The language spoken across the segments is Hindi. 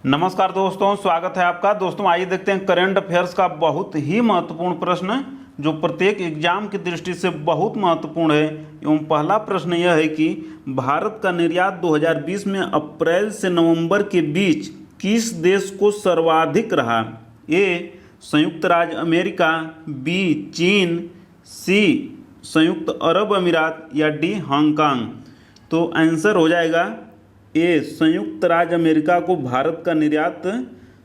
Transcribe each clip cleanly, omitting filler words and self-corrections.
नमस्कार दोस्तों, स्वागत है आपका। दोस्तों आइए देखते हैं करंट अफेयर्स का बहुत ही महत्वपूर्ण प्रश्न जो प्रत्येक एग्जाम की दृष्टि से बहुत महत्वपूर्ण है। एवं पहला प्रश्न यह है कि भारत का निर्यात 2020 में अप्रैल से नवंबर के बीच किस देश को सर्वाधिक रहा? ए संयुक्त राज्य अमेरिका, बी चीन, सी संयुक्त अरब अमीरात या डी हांगकांग। तो आंसर हो जाएगा ए संयुक्त राज्य अमेरिका को भारत का निर्यात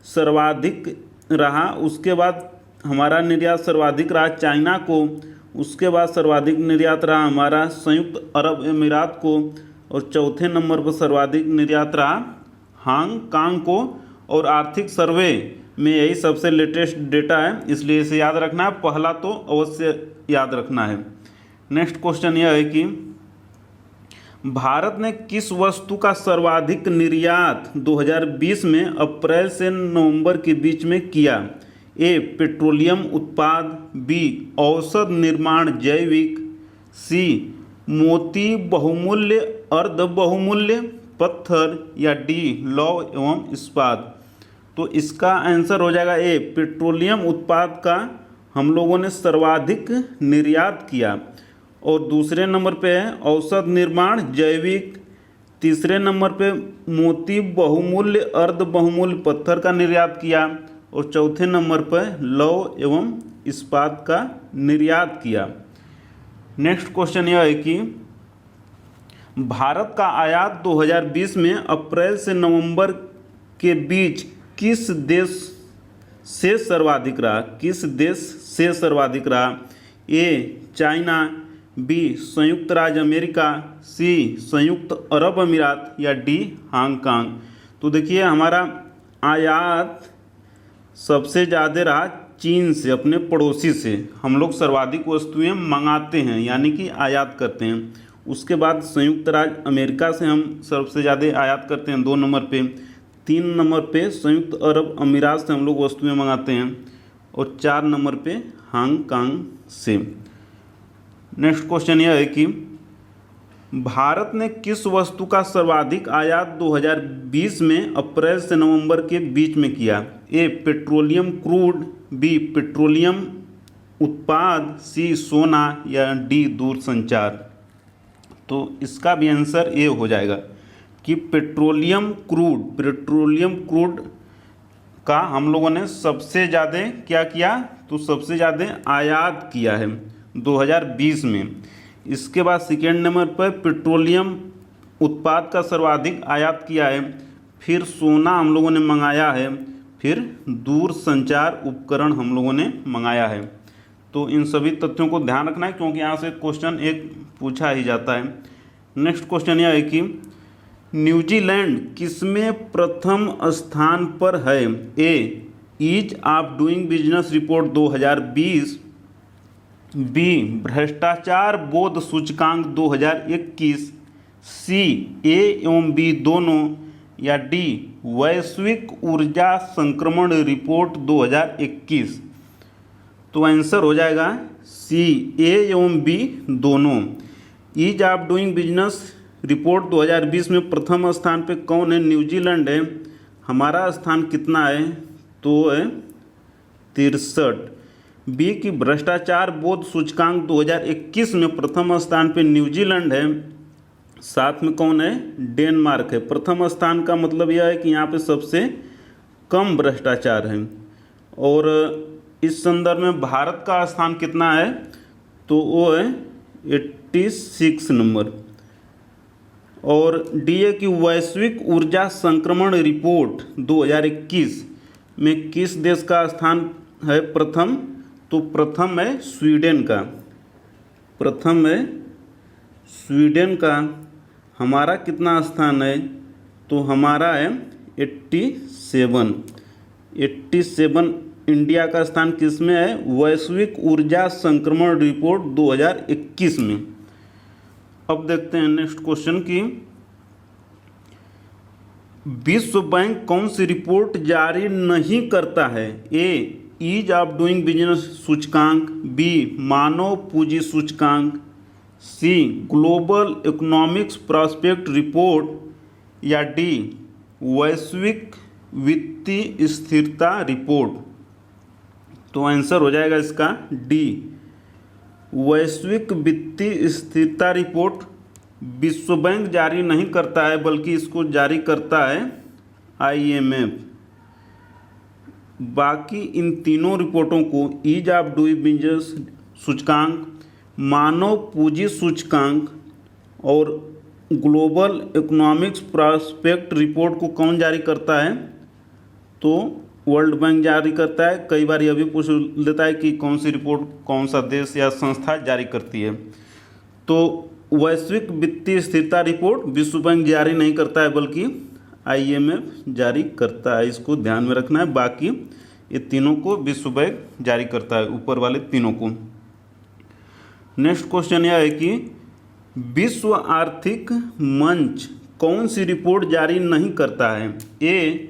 सर्वाधिक रहा। उसके बाद हमारा निर्यात सर्वाधिक रहा चाइना को। उसके बाद सर्वाधिक निर्यात रहा हमारा संयुक्त अरब अमीरात को। और चौथे नंबर पर सर्वाधिक निर्यात रहा हांगकांग को। और आर्थिक सर्वे में यही सबसे लेटेस्ट डेटा है, इसलिए इसे याद रखना है। पहला तो अवश्य याद रखना है। नेक्स्ट क्वेश्चन यह है कि भारत ने किस वस्तु का सर्वाधिक निर्यात 2020 में अप्रैल से नवंबर के बीच में किया? ए पेट्रोलियम उत्पाद, बी औषध निर्माण जैविक, सी मोती बहुमूल्य अर्ध बहुमूल्य पत्थर या डी लौह एवं इस्पात। तो इसका आंसर हो जाएगा ए पेट्रोलियम उत्पाद का हम लोगों ने सर्वाधिक निर्यात किया। और दूसरे नंबर पे है औषध निर्माण जैविक। तीसरे नंबर पे मोती बहुमूल्य अर्ध बहुमूल्य पत्थर का निर्यात किया। और चौथे नंबर पर लौह एवं इस्पात का निर्यात किया। नेक्स्ट क्वेश्चन यह है कि भारत का आयात 2020 में अप्रैल से नवंबर के बीच किस देश से सर्वाधिक रहा? किस देश से सर्वाधिक रहा? ए चाइना, बी संयुक्त राज्य अमेरिका, सी संयुक्त अरब अमीरात या डी हांगकांग। तो देखिए हमारा आयात सबसे ज़्यादा रहा चीन से, अपने पड़ोसी से। हम लोग सर्वाधिक वस्तुएं मंगाते हैं यानी कि आयात करते हैं। उसके बाद संयुक्त राज्य अमेरिका से हम सबसे ज़्यादा आयात करते हैं 2 नंबर पे। 3 नंबर पे संयुक्त अरब अमीरात से हम लोग वस्तुएं मंगाते हैं। और 4 नंबर पे हांगकांग से। नेक्स्ट क्वेश्चन यह है कि भारत ने किस वस्तु का सर्वाधिक आयात 2020 में अप्रैल से नवंबर के बीच में किया? ए पेट्रोलियम क्रूड, बी पेट्रोलियम उत्पाद, सी सोना या डी दूरसंचार। तो इसका भी आंसर ए हो जाएगा कि पेट्रोलियम क्रूड का हम लोगों ने सबसे ज़्यादा क्या किया? तो सबसे ज़्यादा आयात किया है 2020 में। इसके बाद सेकेंड नंबर पर पेट्रोलियम उत्पाद का सर्वाधिक आयात किया है। फिर सोना हम लोगों ने मंगाया है। फिर दूरसंचार उपकरण हम लोगों ने मंगाया है। तो इन सभी तथ्यों को ध्यान रखना है क्योंकि यहाँ से क्वेश्चन एक पूछा ही जाता है। नेक्स्ट क्वेश्चन यह है कि न्यूजीलैंड किसमें प्रथम स्थान पर है? A ease of doing business report 2020, B भ्रष्टाचार बोध सूचकांक 2021, सी ए एवं बी दोनों या डी वैश्विक ऊर्जा संक्रमण रिपोर्ट 2021। तो आंसर हो जाएगा सी ए एवं बी दोनों। Ease of doing business report 2020 में प्रथम स्थान पे कौन है? न्यूजीलैंड है। हमारा स्थान कितना है? तो है 63। बी की भ्रष्टाचार बोध सूचकांक 2021 में प्रथम स्थान पे न्यूजीलैंड है। साथ में कौन है? डेनमार्क है। प्रथम स्थान का मतलब यह है कि यहाँ पे सबसे कम भ्रष्टाचार है। और इस संदर्भ में भारत का स्थान कितना है? तो वो है 86 नंबर। और डी ए की वैश्विक ऊर्जा संक्रमण रिपोर्ट 2021 में किस देश का स्थान है प्रथम? तो प्रथम है स्वीडन का। प्रथम है स्वीडन का। हमारा कितना स्थान है? तो हमारा है 87। इंडिया का स्थान किस में है? वैश्विक ऊर्जा संक्रमण रिपोर्ट 2021 में। अब देखते हैं नेक्स्ट क्वेश्चन की विश्व बैंक कौन सी रिपोर्ट जारी नहीं करता है? A ease of doing business सूचकांक, बी मानव पूंजी सूचकांक, C global economics prospect report या डी वैश्विक वित्तीय स्थिरता रिपोर्ट। तो आंसर हो जाएगा इसका डी। वैश्विक वित्तीय स्थिरता रिपोर्ट विश्व बैंक जारी नहीं करता है, बल्कि इसको जारी करता है IMF। बाकी इन तीनों रिपोर्टों को ईज ऑफ डूइंग बिजनेस सूचकांक, मानव पूंजी सूचकांक और ग्लोबल इकोनॉमिक्स प्रॉस्पेक्ट रिपोर्ट को कौन जारी करता है? तो वर्ल्ड बैंक जारी करता है। कई बार यह भी पूछ लेता है कि कौन सी रिपोर्ट कौन सा देश या संस्था जारी करती है। तो वैश्विक वित्तीय स्थिरता रिपोर्ट विश्व बैंक जारी नहीं करता है, बल्कि IMF जारी करता है। इसको ध्यान में रखना है। बाकी ये तीनों को विश्व बैंक जारी करता है, ऊपर वाले तीनों को। नेक्स्ट क्वेश्चन यह है कि विश्व आर्थिक मंच कौन सी रिपोर्ट जारी नहीं करता है? ए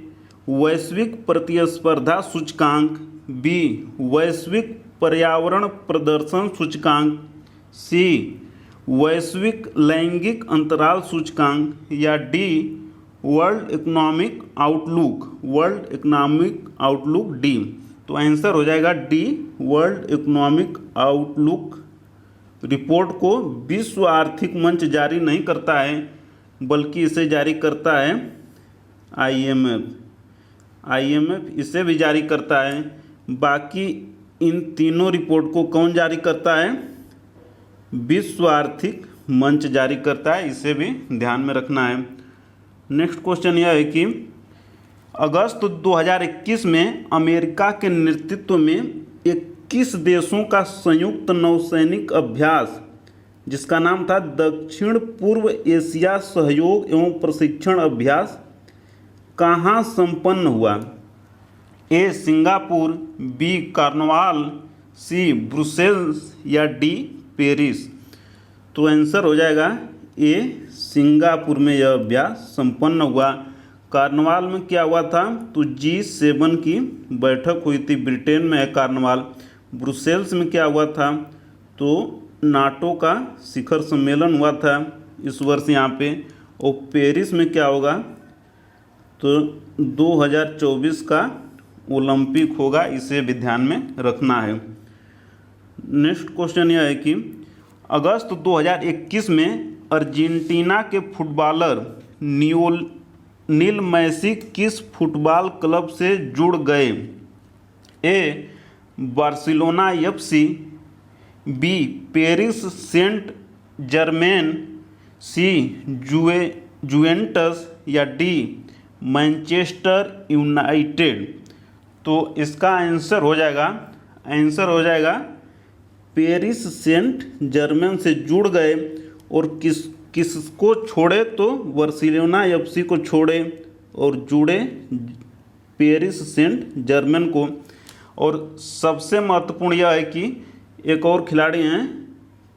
वैश्विक प्रतिस्पर्धा सूचकांक, बी वैश्विक पर्यावरण प्रदर्शन सूचकांक, सी वैश्विक लैंगिक अंतराल सूचकांक, या D world economic outlook D. तो आंसर हो जाएगा D, world economic outlook report को विश्व आर्थिक मंच जारी नहीं करता है, बल्कि इसे जारी करता है IMF इसे भी जारी करता है। बाकी इन तीनों रिपोर्ट को कौन जारी करता है? विश्व आर्थिक मंच जारी करता है। इसे भी ध्यान में रखना है। नेक्स्ट क्वेश्चन यह है कि अगस्त 2021 में अमेरिका के नेतृत्व में 21 देशों का संयुक्त नौसैनिक अभ्यास, जिसका नाम था दक्षिण पूर्व एशिया सहयोग एवं प्रशिक्षण अभ्यास, कहाँ संपन्न हुआ? ए सिंगापुर, बी कार्नवाल, सी ब्रुसेल्स, या डी पेरिस। तो आंसर हो जाएगा ए सिंगापुर में यह अभ्यास संपन्न हुआ। कार्नवाल में क्या हुआ था? तो G7 की बैठक हुई थी, ब्रिटेन में है कार्नवाल। ब्रुसेल्स में क्या हुआ था? तो नाटो का शिखर सम्मेलन हुआ था इस वर्ष यहाँ पे। और पेरिस में क्या होगा? तो 2024 का ओलंपिक होगा। इसे भी ध्यान में रखना है। नेक्स्ट क्वेश्चन यह है कि अगस्त 2021 में अर्जेंटीना के फुटबॉलर लियोनेल मेसी किस फुटबॉल क्लब से जुड़ गए? A Barcelona FC, B Paris Saint Germain, C Juventus, या डी मैनचेस्टर यूनाइटेड। तो इसका आंसर हो जाएगा पेरिस सेंट जर्मेन से जुड़ गए। और किसको छोड़े? तो बार्सिलोना FC को छोड़े और जुड़े पेरिस सेंट जर्मेन को। और सबसे महत्वपूर्ण यह है कि एक और खिलाड़ी हैं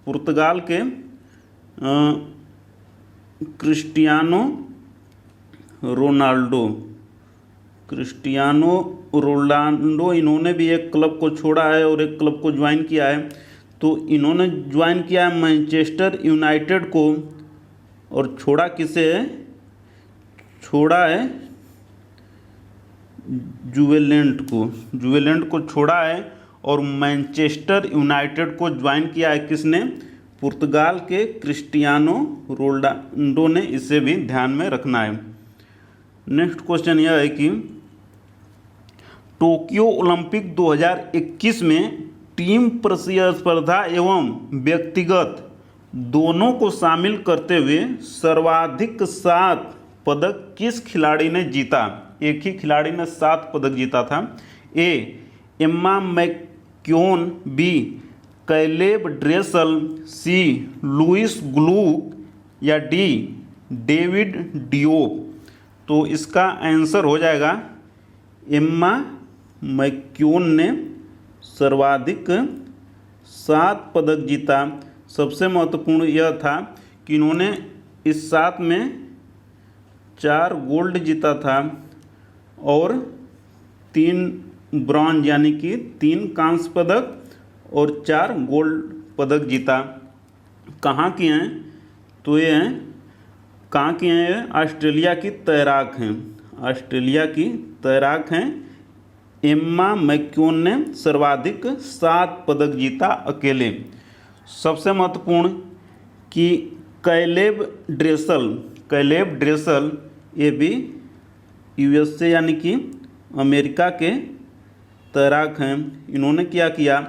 पुर्तगाल के क्रिस्टियानो रोनाल्डो, इन्होंने भी एक क्लब को छोड़ा है और एक क्लब को ज्वाइन किया है। तो इन्होंने ज्वाइन किया है मैनचेस्टर यूनाइटेड को, और छोड़ा किसे है? छोड़ा है जुवेलेंट को छोड़ा है। और मैनचेस्टर यूनाइटेड को ज्वाइन किया है किसने? पुर्तगाल के क्रिस्टियानो रोनाल्डो ने। इसे भी ध्यान में रखना है। नेक्स्ट क्वेश्चन यह है कि टोक्यो ओलंपिक 2021 में टीम प्रतिस्पर्धा एवं व्यक्तिगत दोनों को शामिल करते हुए सर्वाधिक 7 पदक किस खिलाड़ी ने जीता? एक ही खिलाड़ी ने 7 पदक जीता था। ए एम्मा मैक्योन, बी कैलेब ड्रेसल, सी लुइस ग्लूक, या डी डेविड डियोप। तो इसका आंसर हो जाएगा एम्मा मैक्योन ने सर्वाधिक 7 पदक जीता। सबसे महत्वपूर्ण यह था कि इन्होंने इस 7 में 4 गोल्ड जीता था और 3 ब्रॉन्ज यानी कि 3 कांस्य पदक और 4 गोल्ड पदक जीता। कहाँ की हैं? तो ये हैं, कहाँ की हैं? ये ऑस्ट्रेलिया की तैराक हैं। ऑस्ट्रेलिया की तैराक हैं। एम्मा मैक्यून ने सर्वाधिक 7 पदक जीता अकेले। सबसे महत्वपूर्ण कि कैलेब ड्रेसल ये भी यूएसए यानी कि अमेरिका के तैराक हैं। इन्होंने क्या किया,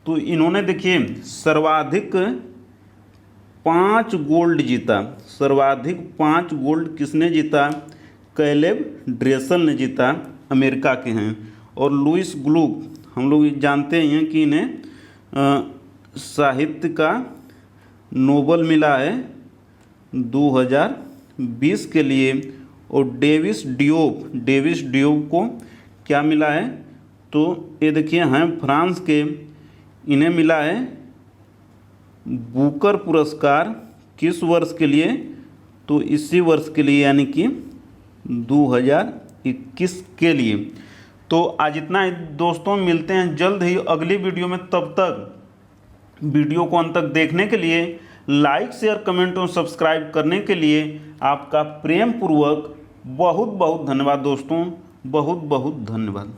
तो इन्होंने देखिए सर्वाधिक 5 गोल्ड जीता। सर्वाधिक 5 गोल्ड किसने जीता? कैलेब ड्रेसल ने जीता, अमेरिका के हैं। और लुइस ग्लुक, हम लोग जानते हैं कि इन्हें साहित्य का नोबल मिला है 2020 के लिए। और डेविस डियोप को क्या मिला है, तो ये देखिए हैं फ्रांस के, इन्हें मिला है बुकर पुरस्कार। किस वर्ष के लिए? तो इसी वर्ष के लिए, यानी कि 2021 के लिए। तो आज इतना ही दोस्तों, मिलते हैं जल्द ही अगली वीडियो में। तब तक वीडियो को अंत तक देखने के लिए, लाइक शेयर कमेंट और सब्सक्राइब करने के लिए आपका प्रेम पूर्वक बहुत बहुत धन्यवाद दोस्तों, बहुत बहुत धन्यवाद।